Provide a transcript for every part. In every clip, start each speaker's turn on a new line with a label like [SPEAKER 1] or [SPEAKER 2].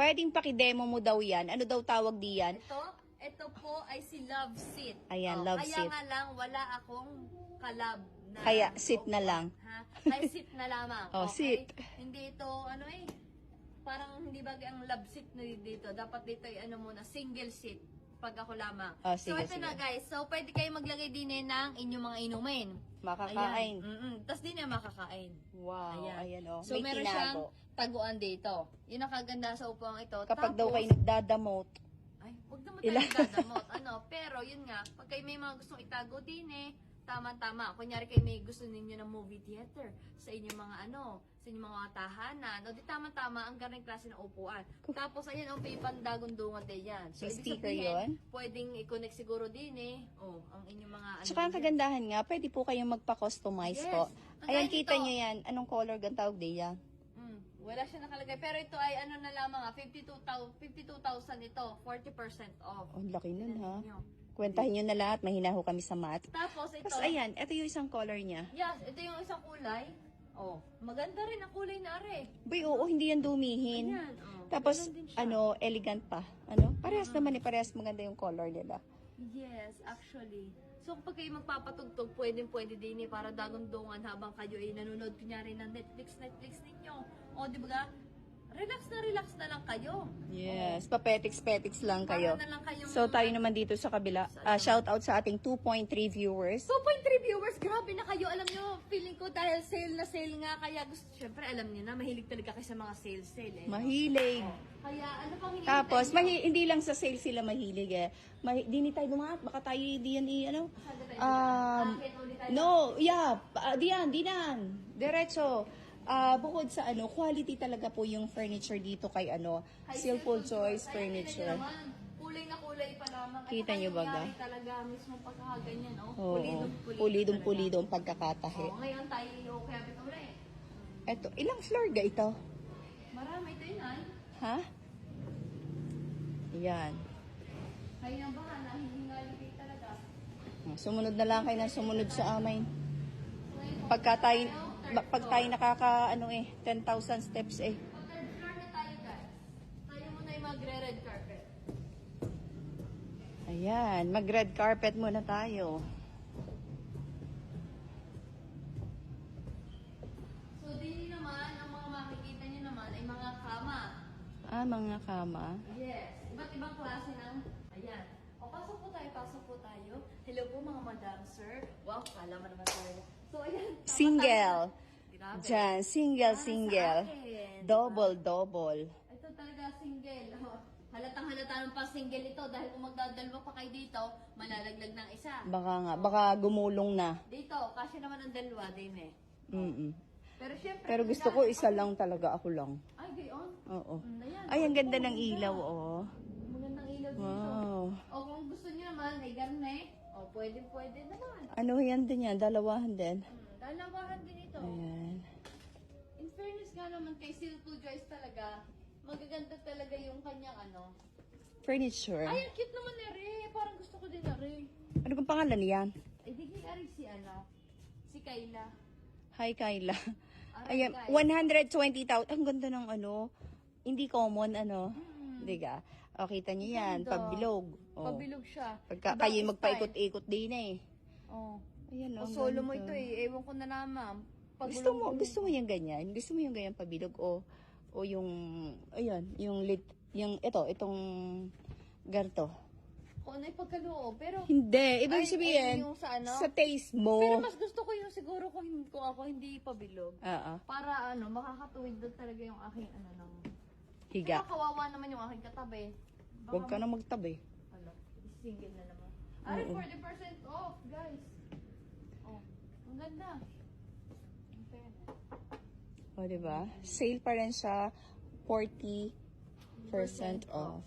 [SPEAKER 1] Pwedeng pakidemo mo daw yan. Ano daw tawag diyan?
[SPEAKER 2] Ito po ay si Love Seat.
[SPEAKER 1] Ayan, Love
[SPEAKER 2] Kaya
[SPEAKER 1] Seat.
[SPEAKER 2] nga lang, wala akong kalab na.
[SPEAKER 1] Kaya sit na lang.
[SPEAKER 2] Ha? Kaya sit na lamang.
[SPEAKER 1] Oh,
[SPEAKER 2] Okay?
[SPEAKER 1] sit.
[SPEAKER 2] Hindi ito, parang hindi bagay ang love seat na dito. Dapat dito ay muna, single seat. Pag ako lamang.
[SPEAKER 1] Oh,
[SPEAKER 2] So,
[SPEAKER 1] sige,
[SPEAKER 2] ito
[SPEAKER 1] sige.
[SPEAKER 2] na guys. So, pwede kayo maglagay din ng inyong mga inumin.
[SPEAKER 1] Makakain.
[SPEAKER 2] Tapos din na makakain.
[SPEAKER 1] Wow, ayan oh.
[SPEAKER 2] So,
[SPEAKER 1] May
[SPEAKER 2] meron siyang
[SPEAKER 1] tinago.
[SPEAKER 2] taguan dito. Yun ang kaganda sa upuan ito.
[SPEAKER 1] Kapag daw
[SPEAKER 2] Tapos,
[SPEAKER 1] kayo nagdadamote.
[SPEAKER 2] ay, huwag naman tayo dadamot. Pero yun nga, pag kayo may mga gustong itago din tama-tama. Kunyari kayo may gusto ninyo ng movie theater sa inyong mga sa inyong mga tahanan. O di tama-tama ang ganang klase ng upuan. Tapos ayan, may pandagundungan din yan. So,
[SPEAKER 1] May
[SPEAKER 2] ibig
[SPEAKER 1] sticker
[SPEAKER 2] sabihin,
[SPEAKER 1] yun?
[SPEAKER 2] pwedeng i-connect siguro din ang inyong mga
[SPEAKER 1] Tsaka ang kagandahan nga, pwede po kayong magpa-customize
[SPEAKER 2] Yes.
[SPEAKER 1] po.
[SPEAKER 2] Ang
[SPEAKER 1] Ayan,
[SPEAKER 2] ganito.
[SPEAKER 1] kita nyo yan. Anong color gan tawag diyan?
[SPEAKER 2] Wala siya nakalagay. Pero ito ay na lamang 52,000 ito. 40% off.
[SPEAKER 1] Oh, laki nun ha.
[SPEAKER 2] Ninyo.
[SPEAKER 1] Kwentahin nyo na lahat. Mahina ho kami sa math.
[SPEAKER 2] Tapos ito.
[SPEAKER 1] Tapos ayan, ito yung isang color niya.
[SPEAKER 2] Yes, ito yung isang kulay. Maganda rin ang kulay na are.
[SPEAKER 1] Boy, oo, hindi yan dumihin.
[SPEAKER 2] Ayan,
[SPEAKER 1] Tapos,
[SPEAKER 2] ganun din siya.
[SPEAKER 1] elegant pa. Parehas naman parehas maganda yung color nila.
[SPEAKER 2] Yes, actually. So, kapag kayo magpapatugtog, pwede din para dagundungan habang kayo ay nanonood kunyari ng Netflix ninyo. O, di ba? Relax na lang kayo.
[SPEAKER 1] Yes, papetiks-petiks lang kayo.
[SPEAKER 2] Para na lang kayong
[SPEAKER 1] So, tayo naman dito sa kabila. Shout out sa ating 2.3 viewers.
[SPEAKER 2] 2.3 viewers, grabe na kayo. Alam nyo, feeling ko dahil sale na sale nga, kaya gusto, syempre alam nyo na, mahilig talaga kayo sa mga sale eh.
[SPEAKER 1] Mahilig.
[SPEAKER 2] Kaya ano pang hinihintay
[SPEAKER 1] Tapos,
[SPEAKER 2] nyo?
[SPEAKER 1] hindi lang sa sale sila mahilig eh. Di tayo dumangat, baka tayo diyan diyan. Diretso. Bukod sa quality talaga po yung furniture dito kay Silpol Choice Furniture.
[SPEAKER 2] Kulay na kulay pa lamang.
[SPEAKER 1] Kita nyo ba ga?
[SPEAKER 2] Talaga mismo pagkakaganyan,
[SPEAKER 1] Oo.
[SPEAKER 2] Pulidong
[SPEAKER 1] Pulidong pagkakatahe.
[SPEAKER 2] Ngayon tayo, kaya ito ulit.
[SPEAKER 1] Eto, ilang floor ga ito?
[SPEAKER 2] Marami ito yun,
[SPEAKER 1] Ha? Yan.
[SPEAKER 2] Kayo nang bahala, hindi nga ligay talaga.
[SPEAKER 1] Sumunod na lang kayo na sumunod sa amin. Pag tayo nakaka 10,000 steps eh.
[SPEAKER 2] Pag-red floor na tayo, guys. Tayo muna yung magre-red carpet.
[SPEAKER 1] Ayan, mag-red carpet muna tayo.
[SPEAKER 2] So, din naman, ang mga makikita nyo naman ay mga kama.
[SPEAKER 1] Mga kama.
[SPEAKER 2] Yes. Iba't ibang klase ng, ayan. Pasok po tayo. Hello po mga madam, sir. Wow, kala mo naman tayo. So, ayan.
[SPEAKER 1] Single.
[SPEAKER 2] Grabe.
[SPEAKER 1] Diyan, single.
[SPEAKER 2] Sa akin.
[SPEAKER 1] Double.
[SPEAKER 2] Ito talaga single. Halatang-halata ng pa single ito dahil kung magdadalwa pa kayo dito, malalaglag ng isa.
[SPEAKER 1] Baka gumulong na.
[SPEAKER 2] Dito, kasi naman ang dalawa din Pero syempre,
[SPEAKER 1] Pero gusto ko isa lang talaga, ako lang.
[SPEAKER 2] Ay, gayon.
[SPEAKER 1] Oo.
[SPEAKER 2] Ayan.
[SPEAKER 1] Ay, ang ganda ng ilaw, oh.
[SPEAKER 2] Magandang ilaw dito.
[SPEAKER 1] Wow.
[SPEAKER 2] O kung gusto niyo naman, ay garne. O pwede naman.
[SPEAKER 1] Ano yan din yan? Dalawahan din.
[SPEAKER 2] Dalawahan din ito.
[SPEAKER 1] Ayan.
[SPEAKER 2] In fairness nga naman kay Silpul Joyce talaga, magaganda talaga yung kanyang
[SPEAKER 1] Furniture.
[SPEAKER 2] Ay, ang cute naman na rin. Parang gusto ko din na rin.
[SPEAKER 1] Ano bang pangalan niyan?
[SPEAKER 2] Ay, di kaya rin si Kayla.
[SPEAKER 1] Hi, Kyla.
[SPEAKER 2] Aray,
[SPEAKER 1] Ayan,
[SPEAKER 2] guys.
[SPEAKER 1] 120,000. Ang ganda ng hindi common, Diga? O, kita niyo yan.
[SPEAKER 2] Ganda.
[SPEAKER 1] Pabilog. O.
[SPEAKER 2] Pabilog siya.
[SPEAKER 1] Pagka
[SPEAKER 2] Ibang
[SPEAKER 1] kayo
[SPEAKER 2] style.
[SPEAKER 1] magpaikot-ikot din
[SPEAKER 2] Oh.
[SPEAKER 1] Ayan,
[SPEAKER 2] O solo mo ito Ewan ko na naman.
[SPEAKER 1] Gusto mo yung ganyan? Gusto mo yung ganyan pabilog? O yung, ayan, itong garto?
[SPEAKER 2] Kung ano yung pagkaloob. Pero,
[SPEAKER 1] Hindi. Ibig
[SPEAKER 2] Ay,
[SPEAKER 1] sabihin,
[SPEAKER 2] yung sa
[SPEAKER 1] sa taste mo.
[SPEAKER 2] pero mas gusto ko yung siguro kung ako hindi pabilog.
[SPEAKER 1] Oo.
[SPEAKER 2] Para makakatuwid doon talaga yung aking ng...
[SPEAKER 1] Higa.
[SPEAKER 2] Pero kawawa naman yung aking katabi.
[SPEAKER 1] Huwag ka na magtabi.
[SPEAKER 2] Single na naman. Ay, 40% off, guys. Oh, ang ganda. Okay.
[SPEAKER 1] O, diba? Sale pa rin siya, 40% off.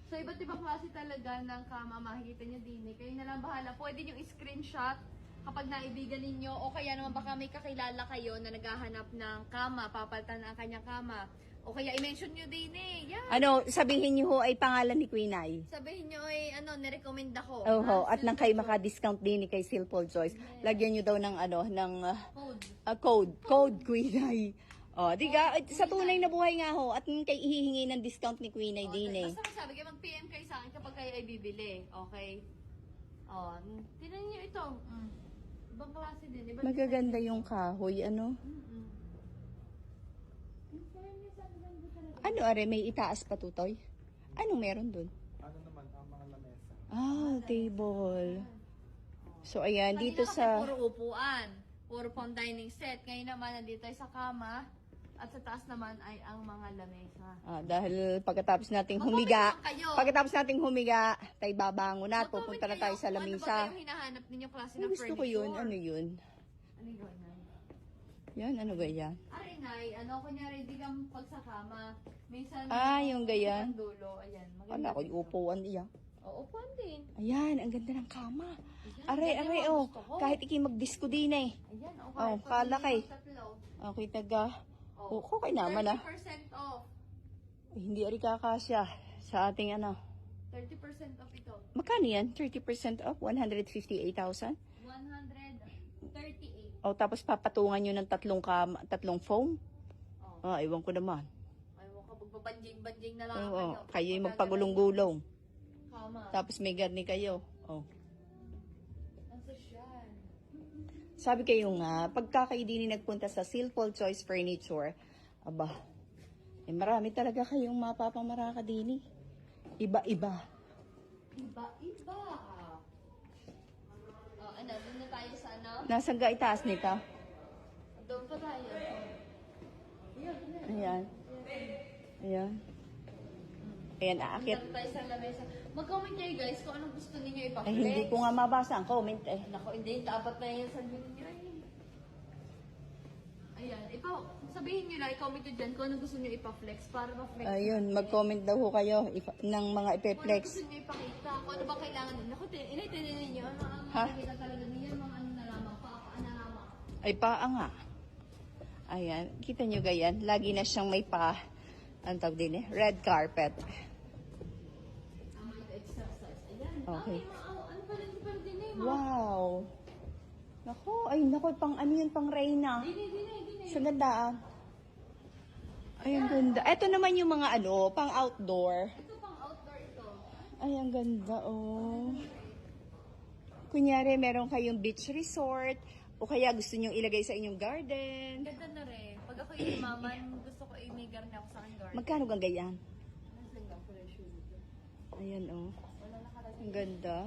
[SPEAKER 2] So, iba't ibang klase talaga ng kama. Makikita nyo din. Kayo na lang bahala. Pwede nyo i-screenshot kapag naibigan ninyo. O kaya naman baka may kakilala kayo na naghahanap ng kama. Papalitan na ang kanyang kama. O kaya i-mention nyo din Yan.
[SPEAKER 1] Sabihin niyo ho ay pangalan ni Queen Ay.
[SPEAKER 2] Sabihin nyo nirecommend ako.
[SPEAKER 1] At nang kayo maka-discount din ni kay Silpol Joyce. Lagyan niyo daw ng
[SPEAKER 2] Code.
[SPEAKER 1] code Queen Ay. Oh, di ka, sa tunay na buhay nga ho, at kay ihihingi ng discount ni Queen ay din eh.
[SPEAKER 2] Basta magsabi kayo, mag-PM kayo sa akin kapag kayo ay bibili. Okay? Oh, tinan niyo ito. Ibang klase din. Ibang
[SPEAKER 1] Magaganda yung kahoy, ano? Ano are, may itaas pa tutoy? Anong meron dun?
[SPEAKER 3] Ano naman, ang mga lamesa.
[SPEAKER 1] Ah, table. So, ayan,
[SPEAKER 2] Kanina
[SPEAKER 1] dito
[SPEAKER 2] kasi
[SPEAKER 1] sa...
[SPEAKER 2] puro upuan. Puro pang dining set. Ngayon naman, nandito tayo sa kama. At sa taas naman ay ang mga lamesa.
[SPEAKER 1] Dahil pagkatapos nating
[SPEAKER 2] Mag-comment
[SPEAKER 1] humiga,
[SPEAKER 2] naman kayo.
[SPEAKER 1] tayo babangon na at
[SPEAKER 2] Mag-comment
[SPEAKER 1] pupunta na
[SPEAKER 2] kayo
[SPEAKER 1] tayo sa
[SPEAKER 2] kung Ano ba
[SPEAKER 1] lamisa.
[SPEAKER 2] kayong hinahanap ninyo klase
[SPEAKER 1] Ay,
[SPEAKER 2] ng
[SPEAKER 1] gusto ko yun. Ano yun?
[SPEAKER 2] Ano yun?
[SPEAKER 1] Yan, ano ba yan?
[SPEAKER 2] Arinay, kunyari, di kang pagsakama. Minsan,
[SPEAKER 1] Yung ganyan.
[SPEAKER 2] ang dulo. Ayan,
[SPEAKER 1] Wala ko, yung upuan iya.
[SPEAKER 2] Oo, upuan din.
[SPEAKER 1] Ayan, ang ganda ng kama.
[SPEAKER 2] Ayan, ganyan
[SPEAKER 1] Are,
[SPEAKER 2] ang
[SPEAKER 1] oh.
[SPEAKER 2] gusto ko.
[SPEAKER 1] Kahit iki magdisko din eh.
[SPEAKER 2] Ayan,
[SPEAKER 1] Oh, kalakay.
[SPEAKER 2] Tatlo.
[SPEAKER 1] Okay, taga.
[SPEAKER 2] Oh,
[SPEAKER 1] Okay naman
[SPEAKER 2] 30% off.
[SPEAKER 1] Hindi ari kakasya sa ating ano.
[SPEAKER 2] 30% off ito.
[SPEAKER 1] Magkano yan? 30% off? 158,000?
[SPEAKER 2] 138.
[SPEAKER 1] O, tapos papatungan nyo ng tatlong foam?
[SPEAKER 2] Oh.
[SPEAKER 1] Ewan ko naman.
[SPEAKER 2] Ay mo ka, magbabanjing-banjing na lang
[SPEAKER 1] Oo, kayo yung
[SPEAKER 2] Pagka
[SPEAKER 1] magpagulong-gulong.
[SPEAKER 2] ganun. Kama.
[SPEAKER 1] Tapos may garni kayo. Oh.
[SPEAKER 2] Ang sosyal.
[SPEAKER 1] Sabi kayo nga, pagka kayo din nagpunta sa Silpol Choice Furniture, aba, marami talaga kayong mapapamaraka din eh. Iba-iba.
[SPEAKER 2] Iba-iba. Oh, doon na tayo sa ano?
[SPEAKER 1] Nasaan ka itaas nito?
[SPEAKER 2] Doon pa tayo.
[SPEAKER 1] Ayan. Ayan. Ayan, aakyat.
[SPEAKER 2] Doon tayo sa lamesa. Mag-comment kayo guys kung anong gusto ninyo
[SPEAKER 1] Ay,
[SPEAKER 2] ipa-flex.
[SPEAKER 1] hindi ko nga mabasa ang comment eh.
[SPEAKER 2] Nako, hindi. Dapat na yan sabihin nyo. Ayan. Sabihin nyo na, i-comment nyo dyan kung anong gusto nyo ipa-flex para ma-flex.
[SPEAKER 1] Ayun, mag-comment daw ho kayo ng mga
[SPEAKER 2] Kung ano
[SPEAKER 1] ipe-flex.
[SPEAKER 2] gusto nyo ipakita, kung ano ba kailangan nyo. Naku, inaitin ninyo, ano ang
[SPEAKER 1] Ha?
[SPEAKER 2] makikita talaga niya, mga ano na lamang, paapaan na lamang.
[SPEAKER 1] Ay, paa nga. Ayan, kita nyo gayan. Lagi na siyang may ang tawag din eh, red carpet.
[SPEAKER 2] Tama yung exercise. Ayan.
[SPEAKER 1] Okay.
[SPEAKER 2] Ano pa rin din eh, mga.
[SPEAKER 1] Wow. Nako, pang ano yun, pang Reyna.
[SPEAKER 2] Dini.
[SPEAKER 1] Sa gandaan. Ay, ang ganda. Ito naman yung mga pang outdoor.
[SPEAKER 2] Ito pang outdoor ito.
[SPEAKER 1] Ay, ang ganda, oh. Kunyari, meron kayong beach resort, o kaya gusto nyong ilagay sa inyong garden.
[SPEAKER 2] Ganda na rin. Pag ako imaman, gusto ko may garni ako sa aking garden.
[SPEAKER 1] Magkano gang ganyan?
[SPEAKER 2] Nasaan lang presyo dito?
[SPEAKER 1] Ayan, oh.
[SPEAKER 2] Wala nakalagay.
[SPEAKER 1] Ang ganda.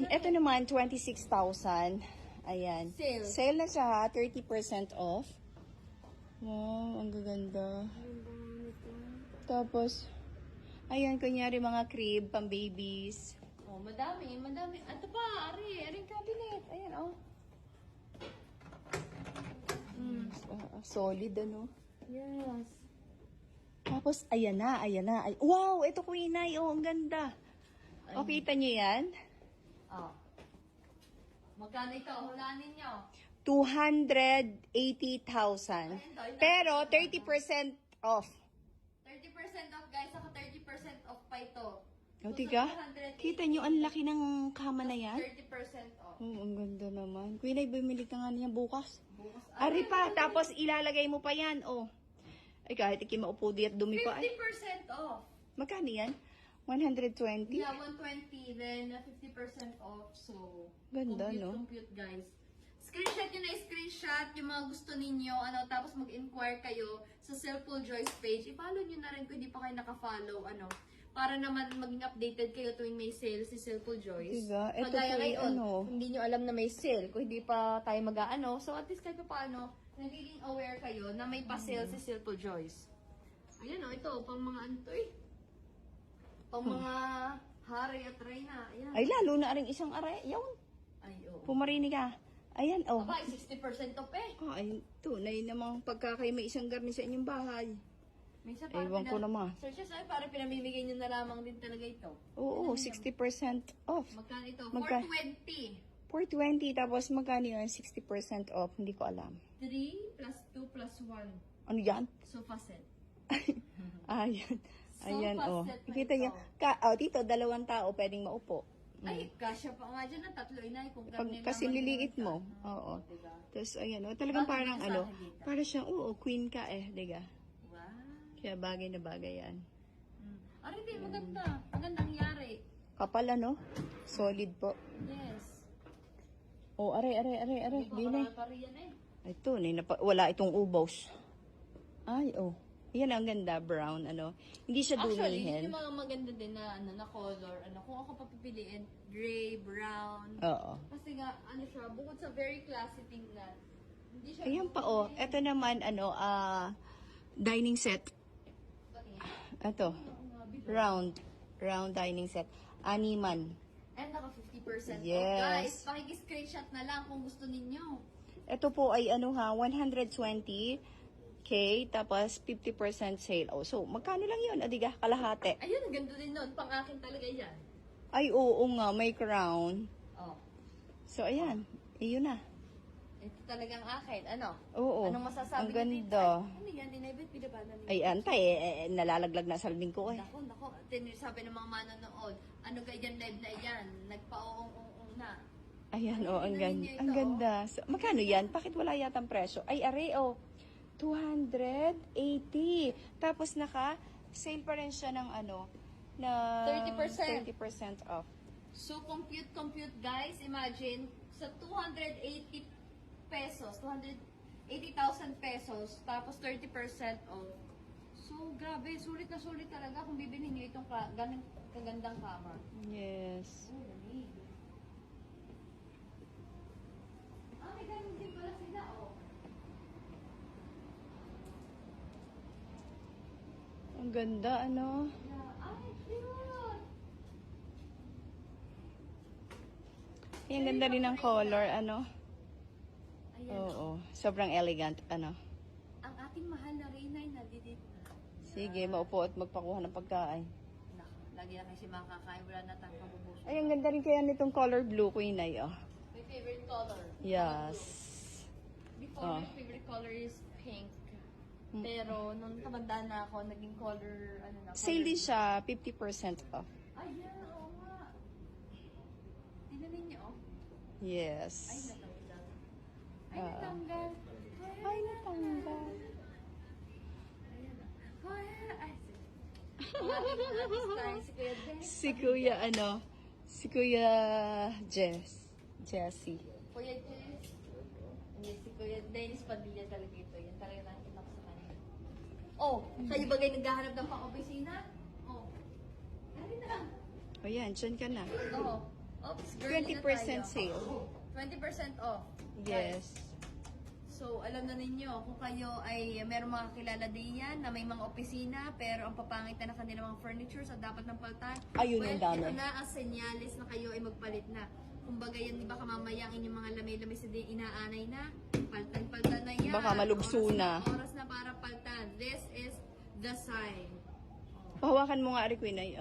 [SPEAKER 1] Ito naman, 26,000. Ayan.
[SPEAKER 2] Sale.
[SPEAKER 1] Sale na siya, 30% off. Wow, ang gaganda. Tapos, ayan, kunyari mga crib, pang babies.
[SPEAKER 2] Oh, madami. Ito pa, aring cabinet. Ayan, oh.
[SPEAKER 1] Solid, ano?
[SPEAKER 2] Yes.
[SPEAKER 1] Tapos, ayan na. Ay, wow, ito Queenay, oh, ang ganda. O, kita nyo yan?
[SPEAKER 2] Oh. Magkano ito? Hulaan ninyo.
[SPEAKER 1] 280,000. Pero, 30% off.
[SPEAKER 2] 30% off, guys. Ako 30% off pa ito.
[SPEAKER 1] O, tiga? Kita nyo, ang laki ng kama na yan?
[SPEAKER 2] 30% off.
[SPEAKER 1] Oh, ang ganda naman. Queenay, bumili ka nga niya bukas.
[SPEAKER 2] Bukas.
[SPEAKER 1] Ari pa, tapos ilalagay mo pa yan, oh. Ay, kahit iki maupo di at dumi pa. Ay,
[SPEAKER 2] 50% off.
[SPEAKER 1] magkano yan? 120?
[SPEAKER 2] Yeah, 120, then 50% off. So,
[SPEAKER 1] Ganda,
[SPEAKER 2] compute,
[SPEAKER 1] no?
[SPEAKER 2] compute, guys. Screenshot nyo na screenshot yung mga gusto ninyo, tapos mag-inquire kayo sa Cellful Joyce page. I-follow nyo na rin kung hindi pa kayo naka-follow, para naman maging updated kayo tuwing may sale si Cellful Joyce.
[SPEAKER 1] Diba? Ito
[SPEAKER 2] Kagaya
[SPEAKER 1] po
[SPEAKER 2] ngayon,
[SPEAKER 1] yung
[SPEAKER 2] hindi nyo alam na may sale, kung hindi pa tayo so at least kahit pa paano, nagiging aware kayo na may pa-sale si Cellful Joyce. Ayan ito, pang mga pang mga hari at reyna. Ayan.
[SPEAKER 1] Ay, lalo na rin isang are. Yun.
[SPEAKER 2] Ay, oo.
[SPEAKER 1] Pumarinig ka. Ayan, oh.
[SPEAKER 2] Aba, 60% off eh.
[SPEAKER 1] Ay, tunay namang pagka kayo may isang garni sa inyong bahay.
[SPEAKER 2] Minsan
[SPEAKER 1] Ewan ko naman.
[SPEAKER 2] So, siya sabi, parang pinamimigay nyo na lamang din talaga ito.
[SPEAKER 1] Oo, 60% off.
[SPEAKER 2] Magkano ito?
[SPEAKER 1] Magka-
[SPEAKER 2] 420.
[SPEAKER 1] 420, tapos magkano yun? 60% off. Hindi ko alam.
[SPEAKER 2] 3 plus 2 plus 1.
[SPEAKER 1] Ano yan?
[SPEAKER 2] Sofa set.
[SPEAKER 1] Ayan. Ayan,
[SPEAKER 2] Sofa
[SPEAKER 1] oh.
[SPEAKER 2] set na
[SPEAKER 1] Kita
[SPEAKER 2] ito.
[SPEAKER 1] niyo. Dito, 2 tao pwedeng maupo.
[SPEAKER 2] Ay, kasya pa nga dyan ng tatlo inay. Kung
[SPEAKER 1] Pag,
[SPEAKER 2] karne
[SPEAKER 1] kasi
[SPEAKER 2] naman
[SPEAKER 1] liliit
[SPEAKER 2] yun,
[SPEAKER 1] mo.
[SPEAKER 2] ano,
[SPEAKER 1] Oo.
[SPEAKER 2] diba?
[SPEAKER 1] Tapos, ayan, talagang
[SPEAKER 2] Bakit
[SPEAKER 1] parang
[SPEAKER 2] sa
[SPEAKER 1] ano,
[SPEAKER 2] akin dito?
[SPEAKER 1] para siyang, queen ka diga.
[SPEAKER 2] Wow.
[SPEAKER 1] Kaya bagay na bagay yan.
[SPEAKER 2] Ari din, maganda. Magandang yari.
[SPEAKER 1] Kapal, solid po.
[SPEAKER 2] Yes.
[SPEAKER 1] Are. Gina.
[SPEAKER 2] Baka pa yan eh.
[SPEAKER 1] Ito, wala itong ubos. Ay, yan ang ganda, brown, Hindi siya
[SPEAKER 2] Actually, yun
[SPEAKER 1] dumihin.
[SPEAKER 2] yung mga maganda din na color. Kung ako papipiliin, gray, brown.
[SPEAKER 1] Oo.
[SPEAKER 2] Kasi nga, siya, bukod sa very classy tingnan, hindi siya...
[SPEAKER 1] Ayan pa, Ito naman, dining set. Ito, round dining set. Animan.
[SPEAKER 2] And naka 50% off.
[SPEAKER 1] Yes.
[SPEAKER 2] Guys, pakiki-screenshot na lang kung gusto ninyo.
[SPEAKER 1] Ito po ay 120K, tapos 50% sale. So, magkano lang yun? Adiga, kalahati.
[SPEAKER 2] Ayun, ang ganda din nun. Pang akin talaga yan.
[SPEAKER 1] Ay, oo nga, may crown.
[SPEAKER 2] Oh.
[SPEAKER 1] So, ayan. Iyon na.
[SPEAKER 2] Ito talagang akin. Ano?
[SPEAKER 1] Oo.
[SPEAKER 2] Anong masasabi
[SPEAKER 1] Ang
[SPEAKER 2] niyo dito?
[SPEAKER 1] ganda.
[SPEAKER 2] Ay, ano yan? Dinibit, pinabanan niyo.
[SPEAKER 1] Ay, antay, nalalaglag na sa salbing ko
[SPEAKER 2] Nako. Sabi ng mga manonood, ano ka yan, live na yan? Nagpa-uong na.
[SPEAKER 1] Ayan, ang
[SPEAKER 2] tingnan
[SPEAKER 1] ganda.
[SPEAKER 2] ninyo ito,
[SPEAKER 1] Ang ganda. So, magkano yan? Bakit wala yatang presyo? Ay, are, 280. Tapos sale pa rin siya ng na
[SPEAKER 2] 30%.
[SPEAKER 1] 30% off.
[SPEAKER 2] So, compute guys. Imagine, sa 280 pesos, 280,000 pesos, tapos 30% off. So, grabe, sulit na sulit talaga kung bibilhin nyo itong ganang kagandang camera.
[SPEAKER 1] Yes.
[SPEAKER 2] Oh, lamig. May ganun din pala sila,
[SPEAKER 1] Ang ganda,
[SPEAKER 2] Yeah. Ay, cute!
[SPEAKER 1] Ay, ang ganda rin ng color,
[SPEAKER 2] Ayan,
[SPEAKER 1] Oo. Sobrang elegant,
[SPEAKER 2] ang ating mahal na Reynay nandito na.
[SPEAKER 1] Sige, maupo at magpakuha ng pagkain.
[SPEAKER 2] Naku, lagi na kasi makakain, wala na tayong pabubuso.
[SPEAKER 1] Ay, ang ganda rin kaya nitong color blue, Queen Ay,
[SPEAKER 2] My favorite color.
[SPEAKER 1] Yes.
[SPEAKER 2] Before, my favorite color is pink. Pero, nung tumanda na ako, naging color,
[SPEAKER 1] Sale
[SPEAKER 2] color
[SPEAKER 1] din siya, 50% off.
[SPEAKER 2] Ayan, oo nga. Tingnan ninyo, Ay,
[SPEAKER 1] Yes.
[SPEAKER 2] natanggal. Ay,
[SPEAKER 1] Oo.
[SPEAKER 2] natanggal.
[SPEAKER 1] Ay, natanggal.
[SPEAKER 2] Ayan. Ay, si Kuya Des.
[SPEAKER 1] Si Kuya Jessie.
[SPEAKER 2] Kuya Jess. Hindi, si Kuya Dennis Padilla talaga ito. Yan talaga nakikita ko sa kanya. Oh, kayo bagay naghahanap ng pang-opisina? Oh. Dali na lang.
[SPEAKER 1] O yan, dyan ka na.
[SPEAKER 2] Oh. Oops, girly na
[SPEAKER 1] 20%
[SPEAKER 2] tayo.
[SPEAKER 1] sale.
[SPEAKER 2] 20% off.
[SPEAKER 1] Yes.
[SPEAKER 2] So, alam na ninyo, kung kayo ay meron mga kilala din yan na may mga opisina, pero ang papangit na ng kanilang mga furniture sa dapat ng paltan.
[SPEAKER 1] Ayun, ang dami.
[SPEAKER 2] Ito na ang senyalis na kayo ay magpalit na. Kumbaga yan, di ba kamamaya ang inyong mga lamay-lamay sa din inaanay na? Paltan-paltan na yan.
[SPEAKER 1] Baka malugso na.
[SPEAKER 2] Oras na para paltan. This is the sign.
[SPEAKER 1] Pahawakan mo nga, Ari Queen Ay.